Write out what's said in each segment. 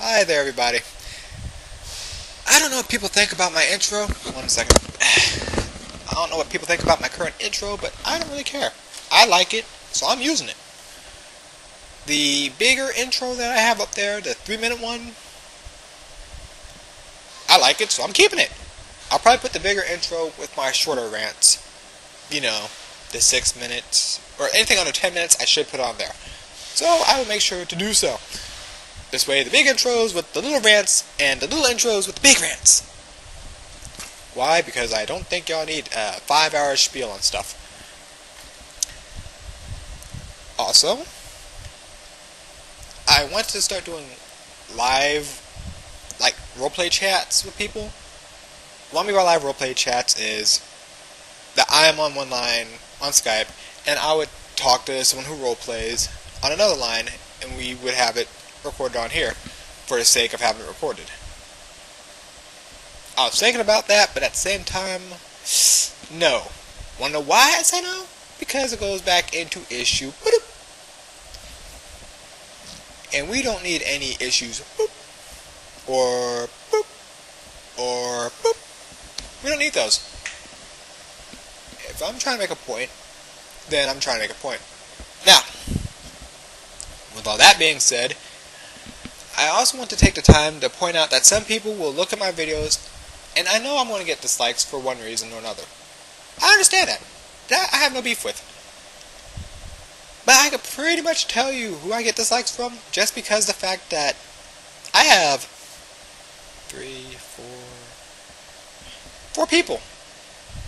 Hi there, everybody. I don't know what people think about my intro. 1 second. I don't know what people think about my current intro, but I don't really care. I like it, so I'm using it. The bigger intro that I have up there, the 3-minute one, I like it, so I'm keeping it. I'll probably put the bigger intro with my shorter rants. You know, the 6 minutes, or anything under 10 minutes, I should put on there. So I will make sure to do so. This way, the big intros with the little rants, and the little intros with the big rants. Why? Because I don't think y'all need a 5-hour spiel on stuff. Also, I want to start doing live, like, roleplay chats with people. One of my live roleplay chats is that I am on one line on Skype, and I would talk to someone who roleplays on another line, and we would have it recorded on here for the sake of having it recorded. I was thinking about that, but at the same time, no. Wanna know why I say no? Because it goes back into issue boop, and we don't need any issues boop, or boop, or boop. We don't need those. If I'm trying to make a point, then I'm trying to make a point. Now, with all that being said, I also want to take the time to point out that some people will look at my videos, and I know I'm going to get dislikes for one reason or another. I understand that. That I have no beef with. But I could pretty much tell you who I get dislikes from, just because the fact that I have 4 people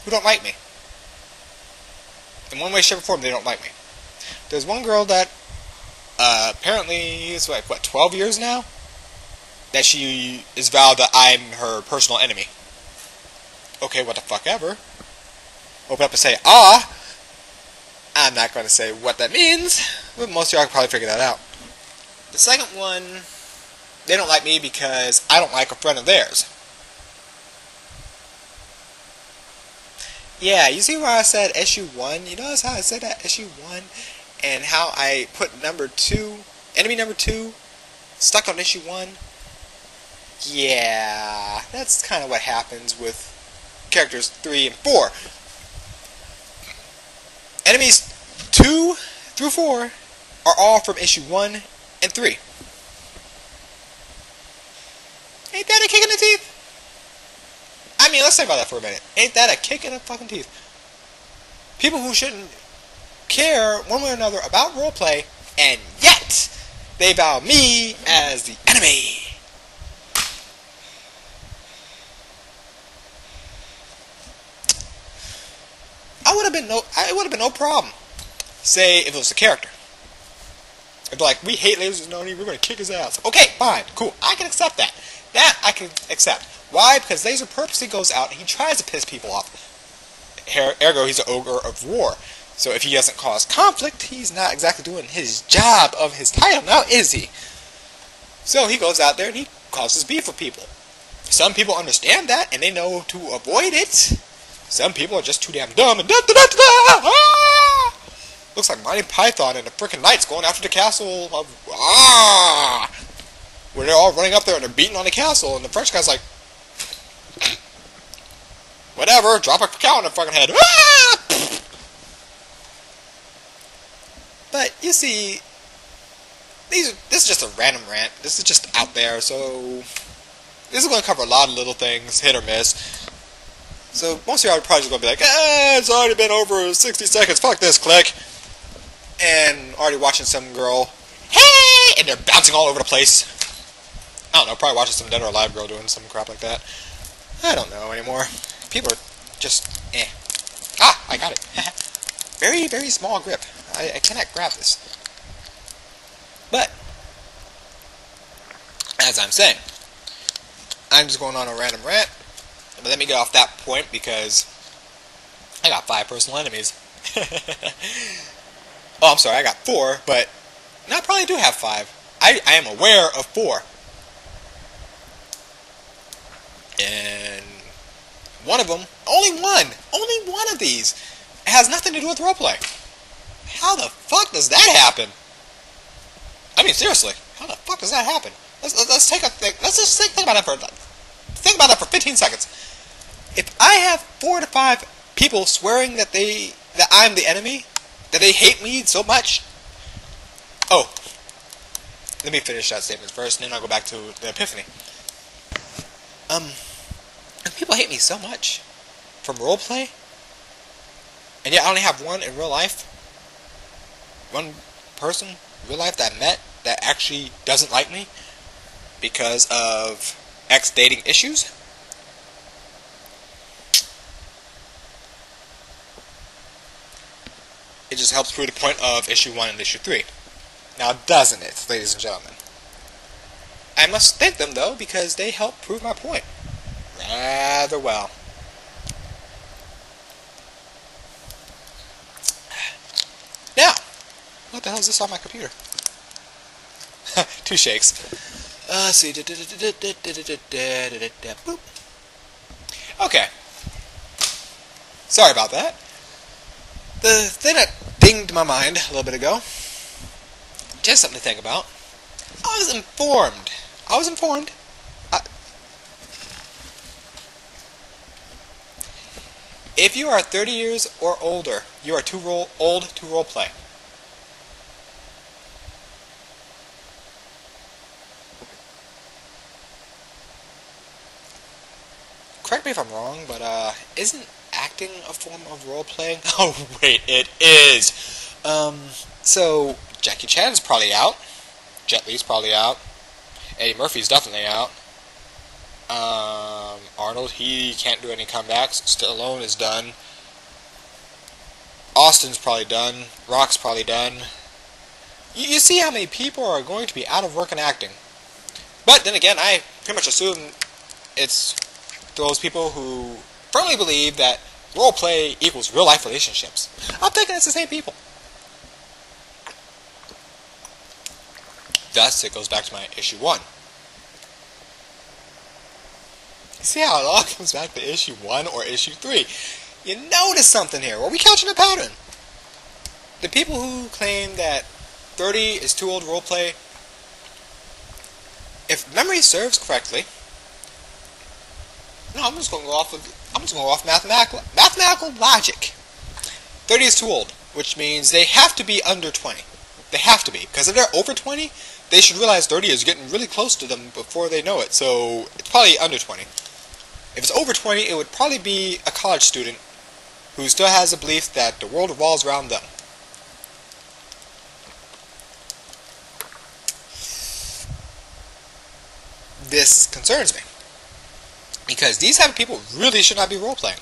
who don't like me. In one way, shape, or form, they don't like me. There's one girl that apparently is what 12 years now, that she is vowed that I'm her personal enemy. Okay, what the fuck ever. Open up and say, I'm not going to say what that means, but most of y'all can probably figure that out. The second one, they don't like me because I don't like a friend of theirs. Yeah, you see where I said SU1? You notice how I said that, SU1? And how I put number 2, enemy number 2, stuck on SU1? Yeah, that's kind of what happens with characters 3 and 4. Enemies 2 through 4 are all from issue 1 and 3. Ain't that a kick in the teeth? I mean, let's think about that for a minute. Ain't that a kick in the fucking teeth? People who shouldn't care one way or another about roleplay, and yet they vow me as the enemy. It would have been no problem. Say if it was a character. It'd be like, we hate lasers, Noni, we're gonna kick his ass. Okay, fine, cool. I can accept that. That I can accept. Why? Because Laser purposely goes out and he tries to piss people off. Ergo, he's an ogre of war. So if he doesn't cause conflict, he's not exactly doing his job of his title, now is he? So he goes out there and he causes beef with people. Some people understand that and they know to avoid it. Some people are just too damn dumb and looks like Monty Python and the frickin' knights going after the castle of where they're all running up there and they're beating on the castle and the French guy's like, whatever, drop a cow on the fucking head. But you see, this is just a random rant. This is just out there, so this is going to cover a lot of little things, hit or miss. So most of y'all are probably just going to be like, it's already been over 60 seconds, fuck this, click. And already watching some girl, hey, and they're bouncing all over the place. I don't know, probably watching some Dead or Alive girl doing some crap like that. I don't know anymore. People are just, I got it. Very, very small grip. I cannot grab this. But, as I'm saying, I'm just going on a random rant. But let me get off that point because I got 5 personal enemies. Oh, I'm sorry, I got 4, but no, I probably do have 5. I am aware of 4. And one of them, only one of these, has nothing to do with roleplay. How the fuck does that happen? I mean, seriously, how the fuck does that happen? Let's take a think. Let's just think about that for 15 seconds. If I have 4 to 5 people swearing that I'm the enemy, that they hate me so much. Oh, let me finish that statement first, and then I'll go back to the epiphany. If people hate me so much from roleplay, and yet I only have one in real life, one person in real life that I met that actually doesn't like me because of ex-dating issues. It just helps prove the point of issue 1 and issue 3. Now, doesn't it, ladies and gentlemen? I must thank them, though, because they help prove my point rather well. Now, what the hell is this on my computer? 2 shakes. Let's see. Boop. Okay. Sorry about that. The thing that dinged my mind a little bit ago, just something to think about. I was informed. If you are 30 years or older, you are too old to roleplay. correct me if I'm wrong, but isn't acting a form of role playing? Oh wait, it is. So Jackie Chan's probably out. Jet Li's probably out. Eddie Murphy's definitely out. Arnold, he can't do any comebacks. Stallone is done. Austin's probably done. Rock's probably done. You see how many people are going to be out of work in acting. But then again, I pretty much assume it's those people who firmly believe that role play equals real life relationships. I'm thinking it's the same people. Thus, it goes back to my issue 1. See how it all comes back to issue 1 or issue 3. You notice something here. Are we catching a pattern? The people who claim that 30 is too old roleplay, if memory serves correctly, no, I'm just going to go off mathematical logic. 30 is too old, which means they have to be under 20. They have to be, because if they're over 20, they should realize 30 is getting really close to them before they know it. So it's probably under 20. If it's over 20, it would probably be a college student who still has a belief that the world revolves around them. This concerns me, because these type of people really should not be role-playing.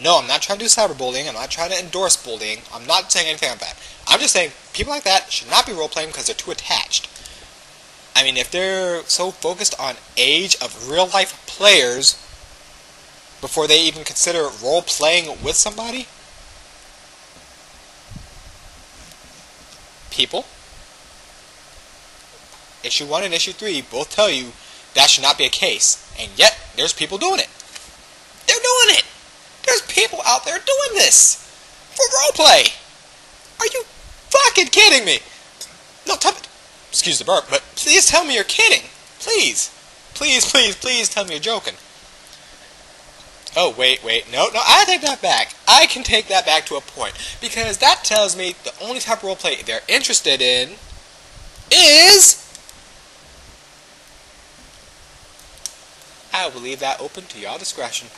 No, I'm not trying to do cyberbullying. I'm not trying to endorse bullying. I'm not saying anything like that. I'm just saying people like that should not be role-playing because they're too attached. I mean, if they're so focused on age of real-life players before they even consider role-playing with somebody, people, issue 1 and issue 3 both tell you that should not be a case, and yet there's people doing it. They're doing it! There's people out there doing this for roleplay. Are you fucking kidding me? No, excuse the burp, but please tell me you're kidding. Please. Please, please, please tell me you're joking. Oh, wait, no, I take that back. I can take that back to a point, because that tells me the only type of roleplay they're interested in is... I will leave that open to y'all discretion.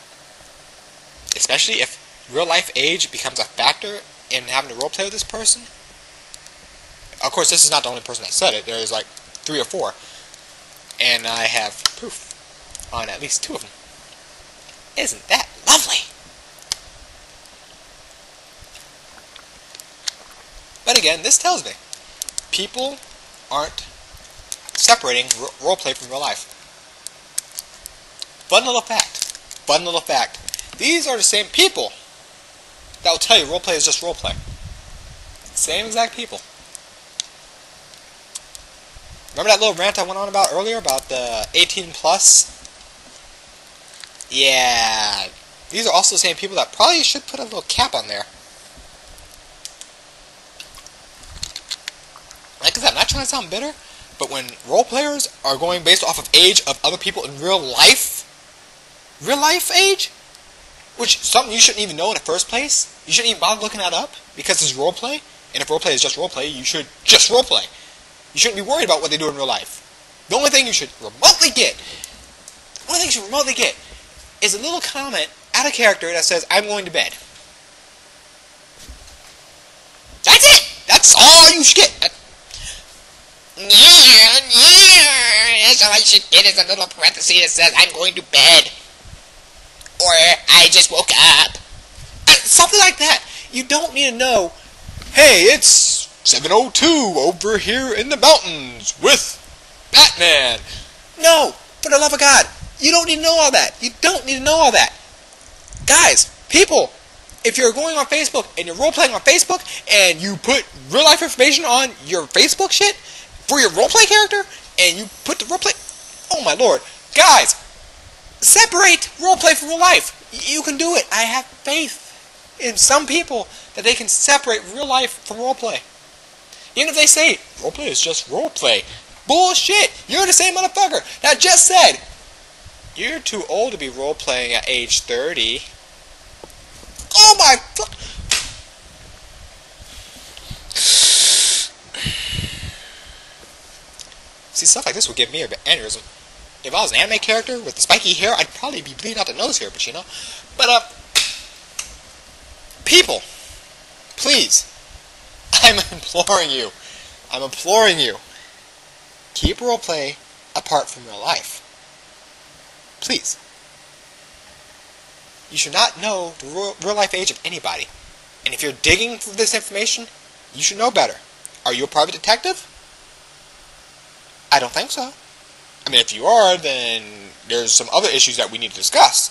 Especially if real life age becomes a factor in having to roleplay with this person. Of course, this is not the only person that said it. There's like 3 or 4. And I have proof on at least 2 of them. Isn't that lovely? But again, this tells me people aren't separating roleplay from real life. Fun little fact. Fun little fact. These are the same people that will tell you roleplay is just roleplay. Same exact people. Remember that little rant I went on about earlier about the 18 plus? Yeah. These are also the same people that probably should put a little cap on there. Like I said, I'm not trying to sound bitter, but when role players are going based off of age of other people in real life age, which is something you shouldn't even know in the first place, you shouldn't even bother looking that up, because it's roleplay, and if roleplay is just roleplay, you should just roleplay. You shouldn't be worried about what they do in real life. The only thing you should remotely get is a little comment out of character that says, I'm going to bed. That's it! That's all you should get! That's all I should get is a little parenthesis that says, I'm going to bed. Or, I just woke up. Something like that. You don't need to know, hey, it's 7:02 over here in the mountains with Batman. No, for the love of God. You don't need to know all that. You don't need to know all that. Guys, people, if you're going on Facebook and you're role-playing on Facebook and you put real-life information on your Facebook shit for your role-play character and you put the role-play... Oh my lord. Guys, separate role-play from real life. You can do it. I have faith in some people that they can separate real life from role-play. Even if they say, roleplay is just roleplay. Bullshit! You're the same motherfucker that just said, you're too old to be role-playing at age 30. Oh my fuck! See, stuff like this would give me an aneurysm. If I was an anime character with the spiky hair, I'd probably be bleeding out the nose here, but you know. But, people, please, I'm imploring you, keep roleplay apart from real life. Please. You should not know the real life age of anybody. And if you're digging for this information, you should know better. Are you a private detective? I don't think so. I mean, if you are, then there's some other issues that we need to discuss.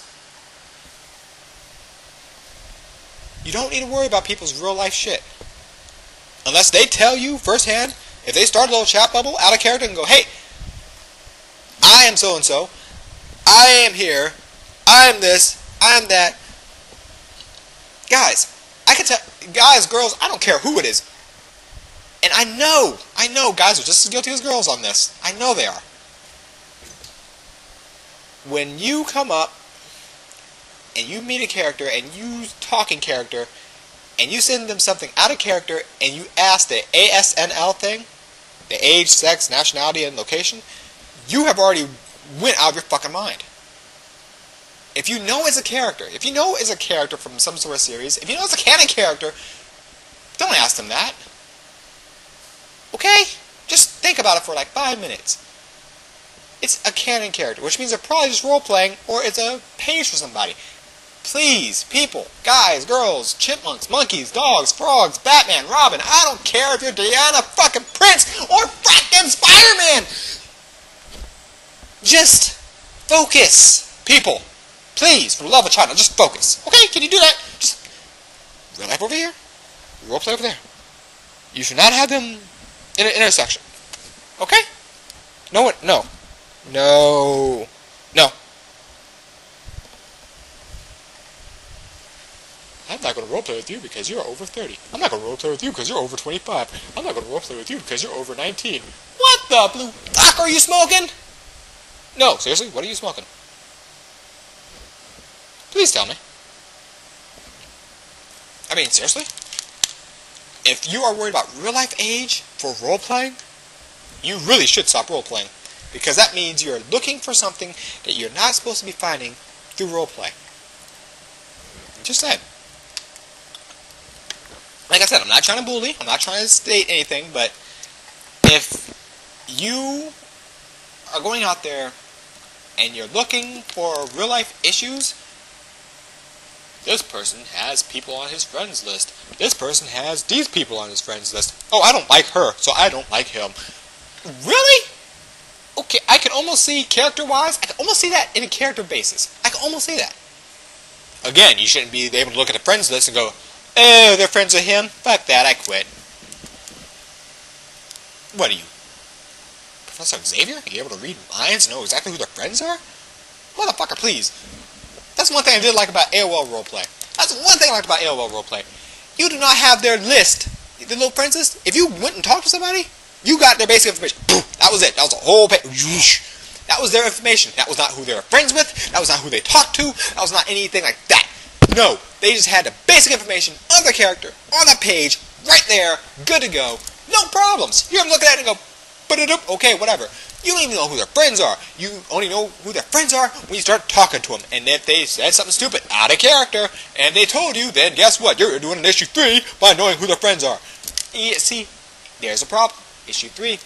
You don't need to worry about people's real life shit. Unless they tell you firsthand, if they start a little chat bubble out of character and go, hey, I am so-and-so, I am here, I am this, I am that. Guys, I can tell, guys, girls, I don't care who it is. And I know guys are just as guilty as girls on this. I know they are. When you come up and you meet a character and you talk in character and you send them something out of character and you ask the ASNL thing, the age, sex, nationality, and location, you have already went out of your fucking mind. If you know it's a character, from some sort of series, if you know it's a canon character, don't ask them that. Okay? Just think about it for like 5 minutes. It's a canon character, which means they're probably just role-playing, or it's a page for somebody. Please, people, guys, girls, chipmunks, monkeys, dogs, frogs, Batman, Robin, I don't care if you're Diana fucking Prince or fucking Spider-Man! Just focus, people. Please, for the love of China, just focus. Okay, can you do that? Just real life over here, role play over there. You should not have them in an intersection. Okay? No. I'm not going to roleplay with you because you're over 30. I'm not going to roleplay with you because you're over 25. I'm not going to roleplay with you because you're over 19. What the blue fuck are you smoking? No, seriously, what are you smoking? Please tell me. I mean, seriously? If you are worried about real-life age for role-playing, you really should stop role-playing. Because that means you're looking for something that you're not supposed to be finding through role-play. Just saying. Like I said, I'm not trying to bully. I'm not trying to state anything. But if you are going out there and you're looking for real-life issues, this person has people on his friends list. This person has these people on his friends list. Oh, I don't like her, so I don't like him. Really? Okay, I can almost see character-wise, I can almost see that in a character basis. I can almost see that. Again, you shouldn't be able to look at the friends list and go, oh, they're friends with him? Fuck that, I quit. What are you, Professor Xavier? Are you able to read minds and know exactly who their friends are? Motherfucker, please. That's one thing I did like about AOL Roleplay. That's one thing I liked about AOL Roleplay. You do not have their list, the little friends list. If you went and talked to somebody, you got their basic information. That was it. That was the whole page. That was their information. That was not who they were friends with. That was not who they talked to. That was not anything like that. No. They just had the basic information of the character on the page, right there, good to go. No problems. You ever look at it and go, okay, whatever. You don't even know who their friends are. You only know who their friends are when you start talking to them. And if they said something stupid, out of character, and they told you, then guess what? You're doing an issue 3 by knowing who their friends are. See, there's a problem. Issue 3.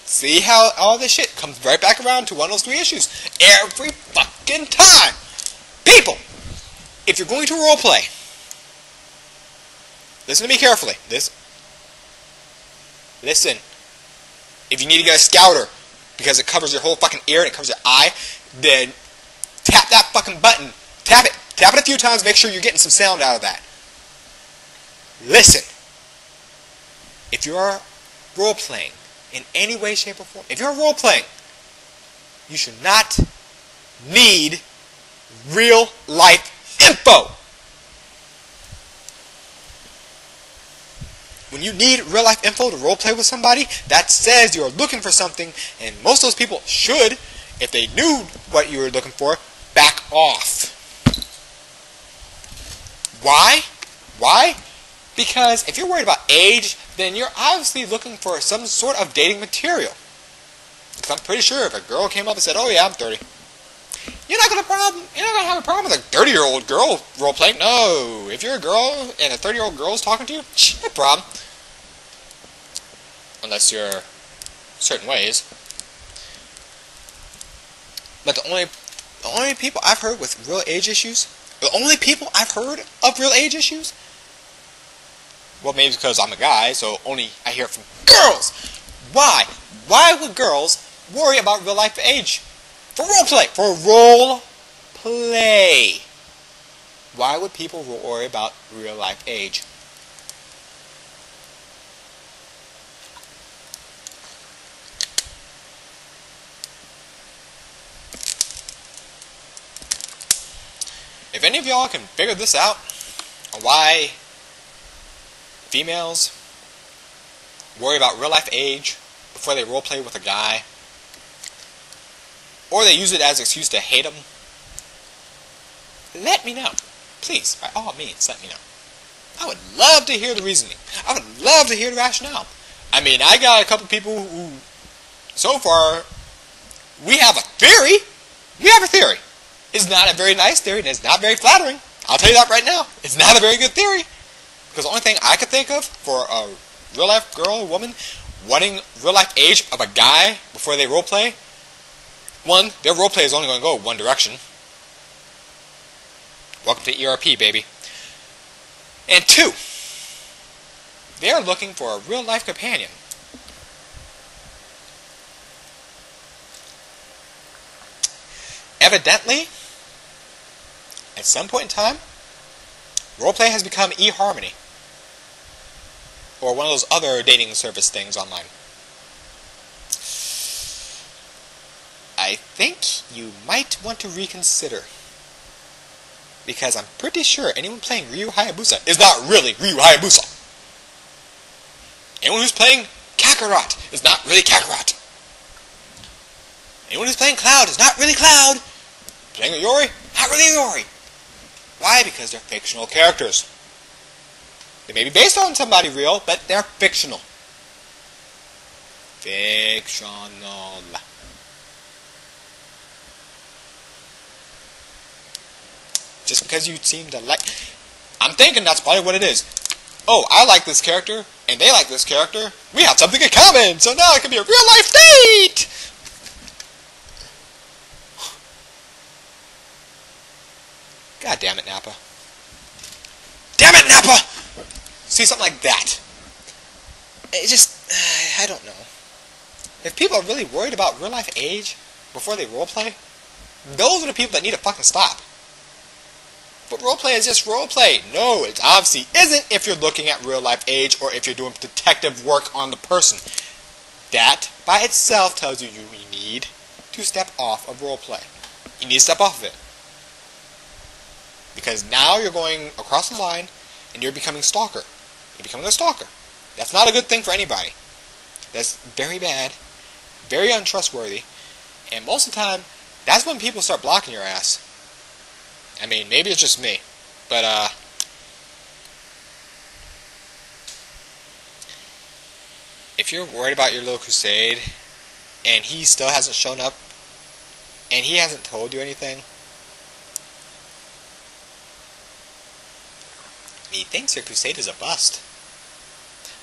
See how all this shit comes right back around to one of those 3 issues. Every fucking time. People, if you're going to roleplay, listen to me carefully. Listen. If you need to get a scouter because it covers your whole fucking ear and it covers your eye, then tap that fucking button. Tap it. Tap it a few times. Make sure you're getting some sound out of that. Listen. If you're role-playing in any way, shape, or form, if you're role-playing, you should not need real-life info. When you need real-life info to roleplay with somebody, that says you're looking for something, and most of those people should, if they knew what you were looking for, back off. Why? Why? Because if you're worried about age, then you're obviously looking for some sort of dating material. Because I'm pretty sure if a girl came up and said, "Oh yeah, I'm 30," you're not gonna have a problem with a 30-year-old girl role playing. No, if you're a girl and a 30-year-old girl is talking to you, no problem. Unless you're certain ways. But the only people I've heard with real age issues, the only people I've heard of real age issues, well, maybe because I'm a guy, so only I hear it from girls. Why? Why would girls worry about real life age? For role play. For role play. Why would people worry about real life age? If any of y'all can figure this out, on why females worry about real life age before they roleplay with a guy, or they use it as an excuse to hate him, let me know. Please, by all means, let me know. I would love to hear the reasoning. I would love to hear the rationale. I mean, I got a couple people who, so far, we have a theory. We have a theory. It's not a very nice theory, and it's not very flattering. I'll tell you that right now. It's not a very good theory. Because the only thing I could think of for a real-life girl or woman wanting real-life age of a guy before they roleplay, one, their roleplay is only going to go one direction. Welcome to ERP, baby. And two, they're looking for a real-life companion. Evidently, at some point in time, roleplay has become eHarmony. Or one of those other dating service things online. I think you might want to reconsider. Because I'm pretty sure anyone playing Ryu Hayabusa is not really Ryu Hayabusa. Anyone who's playing Kakarot is not really Kakarot. Anyone who's playing Cloud is not really Cloud. Playing a Yori, not really Yori. Why? Because they're fictional characters. They may be based on somebody real, but they're fictional. Fictional. Just because you seem to like... I'm thinking that's probably what it is. Oh, I like this character, and they like this character. We have something in common, so now it can be a real-life date! God damn it, Nappa. Damn it, Nappa! See, something like that. It just... I don't know. If people are really worried about real-life age before they roleplay, those are the people that need to fucking stop. But roleplay is just roleplay. No, it obviously isn't if you're looking at real-life age or if you're doing detective work on the person. That, by itself, tells you need to step off of roleplay. You need to step off of it. Because now you're going across the line and you're becoming a stalker. You're becoming a stalker. That's not a good thing for anybody. That's very bad, very untrustworthy, and most of the time, that's when people start blocking your ass. I mean, maybe it's just me, but, if you're worried about your little crusade, and he still hasn't shown up, and he hasn't told you anything, he thinks your crusade is a bust.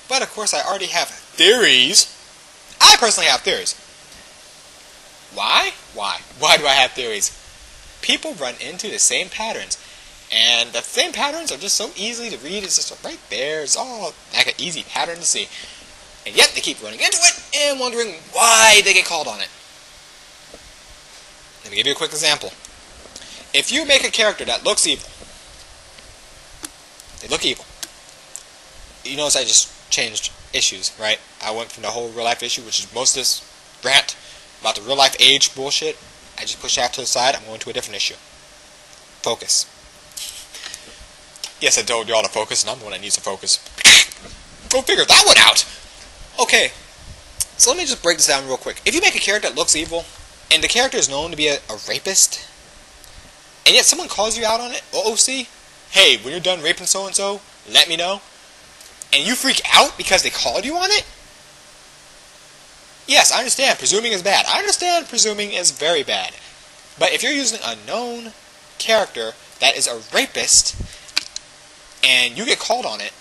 But of course I already have theories. I personally have theories. Why? Why? Why do I have theories? People run into the same patterns. And the same patterns are just so easy to read. It's just right there. It's all like an easy pattern to see. And yet they keep running into it and wondering why they get called on it. Let me give you a quick example. If you make a character that looks evil, they look evil. You notice I just changed issues, right? I went from the whole real life issue, which is most of this rant about the real life age bullshit. I just pushed that to the side. I'm going to a different issue. Focus. Yes, I told y'all to focus, and I'm the one that needs to focus. Go figure that one out! Okay, so let me just break this down real quick. If you make a character that looks evil, and the character is known to be a rapist, and yet someone calls you out on it, OOC, hey, when you're done raping so-and-so, let me know, and you freak out because they called you on it, Yes, I understand presuming is bad. I understand presuming is very bad. But if you're using a known character that is a rapist, and you get called on it,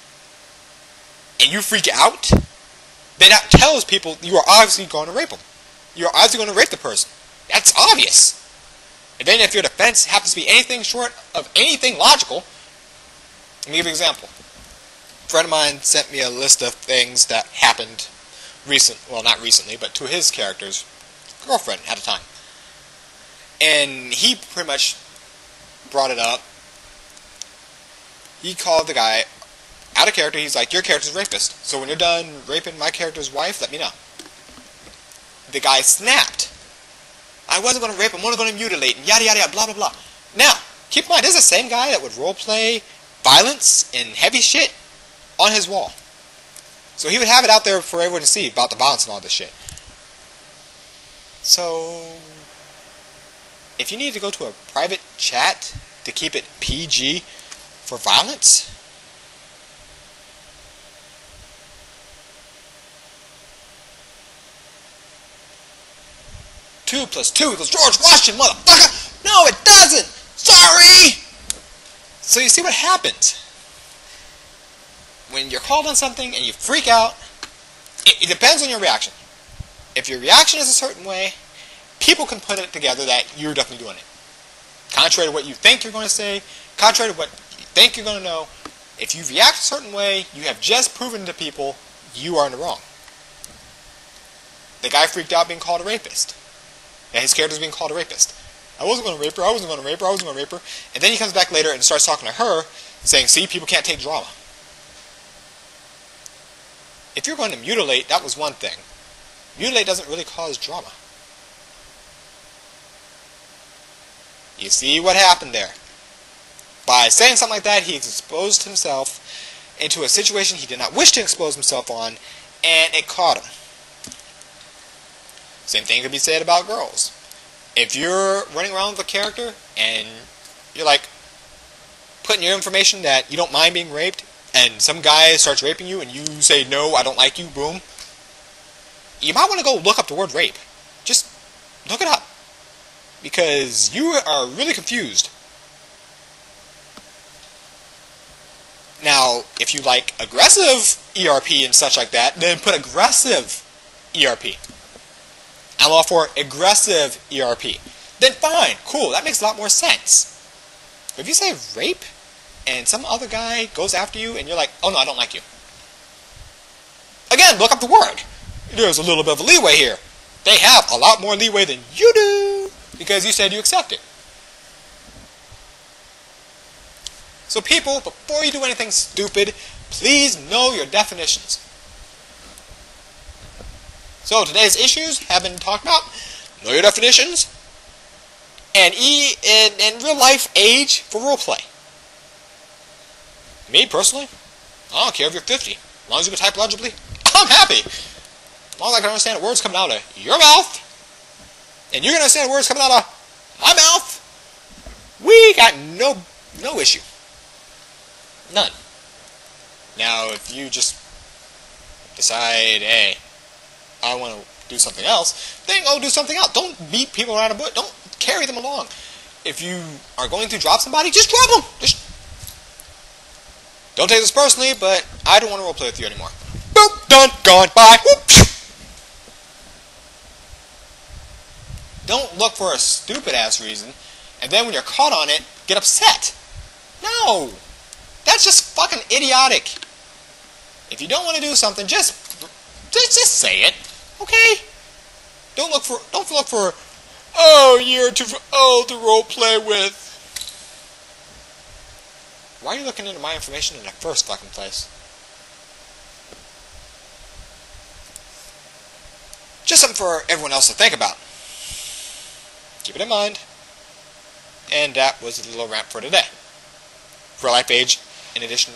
and you freak out, then that tells people you are obviously going to rape them. You're obviously going to rape the person. That's obvious. And then if your defense happens to be anything short of anything logical, let me give you an example. A friend of mine sent me a list of things that happened not recently, but to his character's girlfriend at a time. And he pretty much brought it up. He called the guy out of character. He's like, your character's a rapist. So when you're done raping my character's wife, let me know. The guy snapped. I wasn't going to rape him, I wasn't going to mutilate, and yada yada yada, blah blah blah. Now, keep in mind, this is the same guy that would roleplay violence and heavy shit on his wall. So he would have it out there for everyone to see about the violence and all this shit. So, if you need to go to a private chat to keep it PG for violence, Two plus two equals George Washington, motherfucker! No, it doesn't! Sorry! So you see what happens. When you're called on something and you freak out, it depends on your reaction. If your reaction is a certain way, people can put it together that you're definitely doing it. Contrary to what you think you're going to say, contrary to what you think you're going to know, if you react a certain way, you have just proven to people you are in the wrong. The guy freaked out being called a rapist. And his character's being called a rapist. I wasn't going to rape her, I wasn't going to rape her, I wasn't going to rape her. And then he comes back later and starts talking to her, saying, see, people can't take drama. If you're going to mutilate, that was one thing. Mutilate doesn't really cause drama. You see what happened there. By saying something like that, he exposed himself into a situation he did not wish to expose himself on, and it caught him. Same thing could be said about girls. If you're running around with a character and you're like putting your information that you don't mind being raped, and some guy starts raping you and you say, no, I don't like you, boom, you might want to go look up the word rape. Just look it up. Because you are really confused. Now, if you like aggressive ERP and such like that, then put aggressive ERP. I'm all for aggressive ERP. Then fine, cool, that makes a lot more sense. But if you say rape, and some other guy goes after you, and you're like, oh no, I don't like you. Again, look up the word. There's a little bit of a leeway here. They have a lot more leeway than you do, because you said you accept it. So people, before you do anything stupid, please know your definitions. So today's issues have been talked about. Know your definitions. And in real life age for roleplay. Me personally, I don't care if you're 50. As long as you can type legibly, I'm happy. As long as I can understand the words coming out of your mouth, and you can understand the words coming out of my mouth, we got no issue. None. Now, if you just decide, hey, I want to do something else, then go do something else. Don't beat people around the bush. Don't carry them along. If you are going to drop somebody, just drop them. Just don't take this personally, but I don't want to roleplay with you anymore. Boop, done, gone, bye. Whoop. Don't look for a stupid-ass reason, and then when you're caught on it, get upset. No! That's just fucking idiotic. If you don't want to do something, just say it. Okay? Don't look for, oh, you're too old to roleplay with. Why are you looking into my information in the first fucking place? Just something for everyone else to think about. Keep it in mind. And that was the little rant for today. For life age, in addition,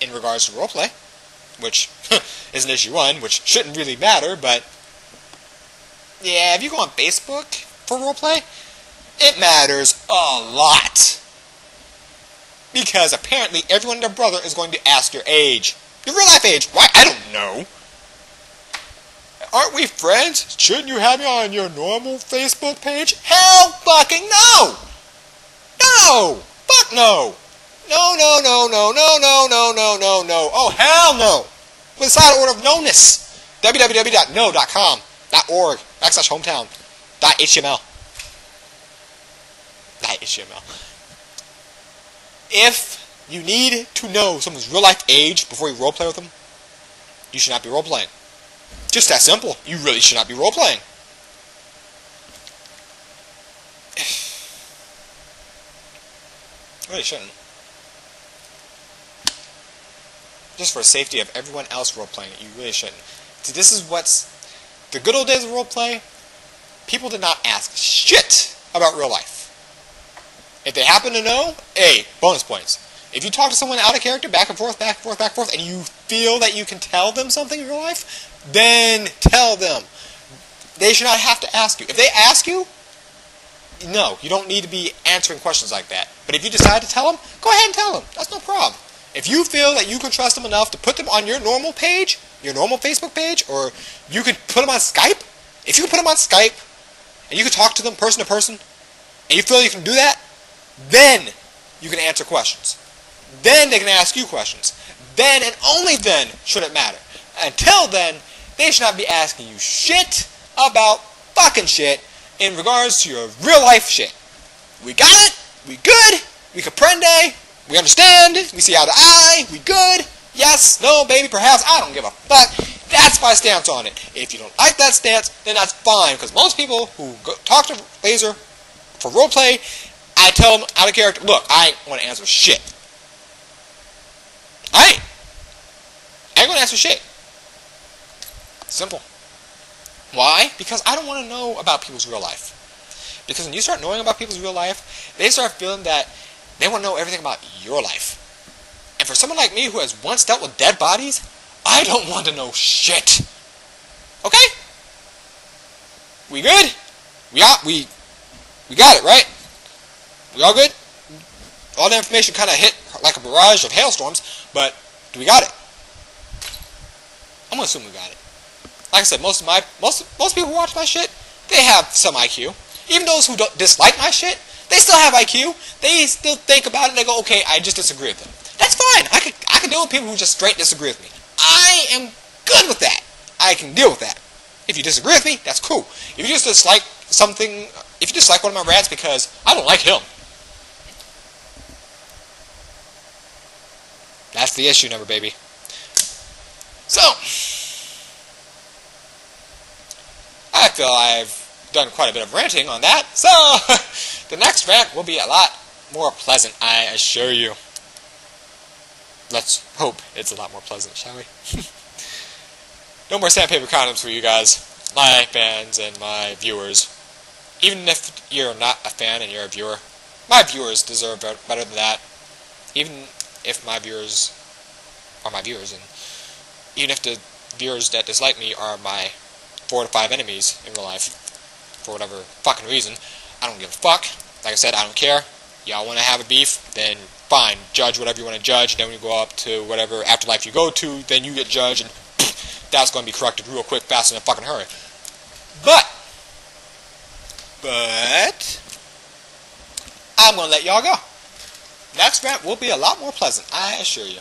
in regards to roleplay, which is an issue 1, which shouldn't really matter, but yeah, if you go on Facebook for roleplay, it matters a lot. Because apparently everyone and their brother is going to ask your age. Your real life age. Why? I don't know. Aren't we friends? Shouldn't you have me on your normal Facebook page? Hell fucking no! No! Fuck no! No, no, no, no, no, no, no, no, no, no. Oh, hell no! With a side order of knownness. www.no.com, .org, /hometown, .html. If you need to know someone's real life age before you roleplay with them, you should not be roleplaying. Just that simple. You really should not be roleplaying. Really shouldn't. Just for the safety of everyone else roleplaying, you really shouldn't. See, this is what's the good old days of roleplay. People did not ask shit about real life. If they happen to know, hey, bonus points. If you talk to someone out of character, back and forth, and you feel that you can tell them something in real life, then tell them. They should not have to ask you. If they ask you, no, you don't need to be answering questions like that. But if you decide to tell them, go ahead and tell them. That's no problem. If you feel that you can trust them enough to put them on your normal page, your normal Facebook page, or you could put them on Skype, if you can put them on Skype, and you can talk to them person to person, and you feel you can do that, then you can answer questions. Then they can ask you questions. Then and only then should it matter. Until then, they should not be asking you shit about fucking shit in regards to your real life shit. We got it? We good? We comprende? We understand? We see eye to eye? We good? Yes? No? Maybe? Perhaps? I don't give a fuck. That's my stance on it. If you don't like that stance, then that's fine. Because most people who talk to Laser for roleplay, I tell them out of character, look, I ain't want to answer shit. I ain't going to answer shit. Simple. Why? Because I don't want to know about people's real life. Because when you start knowing about people's real life, they start feeling that they want to know everything about your life. And for someone like me who has once dealt with dead bodies, I don't want to know shit. Okay? We good? We got it, right? We all good? All the information kind of hit like a barrage of hailstorms, but do we got it? I'm gonna assume we got it. Like I said, most people who watch my shit, they have some IQ. Even those who don't dislike my shit, they still have IQ. They still think about it and they go, okay, I just disagree with them. That's fine. I can deal with people who just straight disagree with me. I am good with that. I can deal with that. If you disagree with me, that's cool. If you just dislike something, if you dislike one of my rants because I don't like him, that's the issue number, baby. So, I feel I've done quite a bit of ranting on that, so the next rant will be a lot more pleasant, I assure you. Let's hope it's a lot more pleasant, shall we? No more sandpaper condoms for you guys, my fans and my viewers. Even if you're not a fan and you're a viewer, my viewers deserve better than that. Even if my viewers are my viewers, and even if the viewers that dislike me are my 4 to 5 enemies in real life, for whatever fucking reason, I don't give a fuck. Like I said, I don't care. Y'all want to have a beef, then fine, judge whatever you want to judge, and then when you go up to whatever afterlife you go to, then you get judged, and that's going to be corrected real quick, fast, in a fucking hurry. But, I'm going to let y'all go. Next rant will be a lot more pleasant, I assure you.